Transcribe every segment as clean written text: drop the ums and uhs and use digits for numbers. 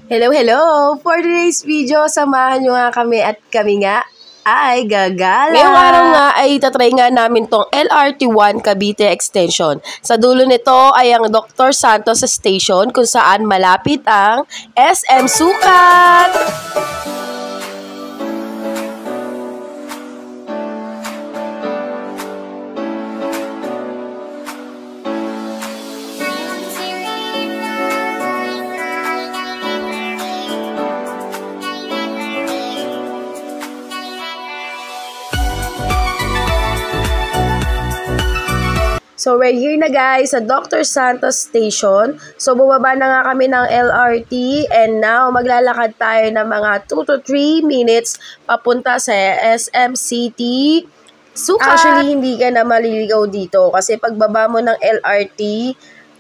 Hello, hello! For today's video, samahan nyo nga kami at kami nga ay gagala. Ngayong araw nga ay itatry nga namin tong LRT1 Cavite Extension. Sa dulo nito ay ang Dr. Santos Station kung saan malapit ang SM Sukat. So, we're here na guys sa Dr. Santos Station. So, bumaba na nga kami ng LRT and now maglalakad tayo ng mga 2 to 3 minutes papunta sa SM City Sukat. Actually, hindi ka na maliligaw dito kasi pagbaba mo ng LRT,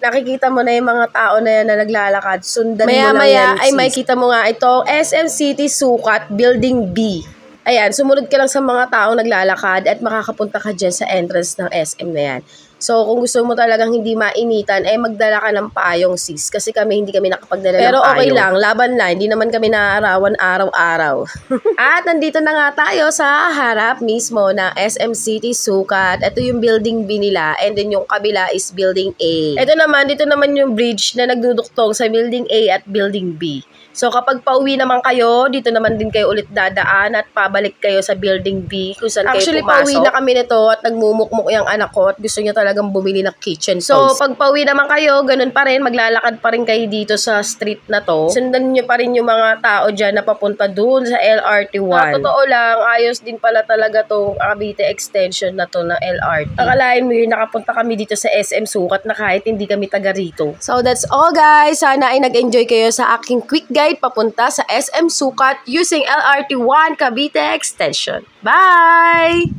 nakikita mo na yung mga tao na yan na naglalakad. Sundan mo lang yan. Maya-maya ay makikita mo nga ito, SM City Sukat, Building B. Ayan, sumunod ka lang sa mga taong naglalakad at makakapunta ka dyan sa entrance ng SM na yan. So, kung gusto mo talagang hindi mainitan, ay magdala ka ng payong sis. Kasi hindi kami nakapagdala ng payong. Pero okay lang, laban lang. Hindi naman kami naarawan araw-araw. At nandito na nga tayo sa harap mismo ng SM City Sukat. Ito yung building B nila. And then yung kabila is building A. Dito naman yung bridge na nagduduktong sa building A at building B. So, kapag pauwi naman kayo, dito naman din kayo ulit dadaan at pabalik kayo sa building B kung saan kayo pumasok. Actually, pauwi na kami nito at nagmumukmuk yung anak ko at gusto niya talagang bumili ng kitchen toys. So, pag pauwi naman kayo, ganun pa rin, maglalakad pa rin kayo dito sa street na to. Sundan nyo pa rin yung mga tao dyan na papunta dun sa LRT1. Totoo lang, ayos din pala talaga tong Cavite Extension na to ng LRT. Akalain mo yun, nakapunta kami dito sa SM Sukat na kahit hindi kami taga rito. So, that's all guys. Sana ay nag-enjoy kayo sa aking quick guide papunta sa SM Sukat using LRT1 Cavite Extension. Bye!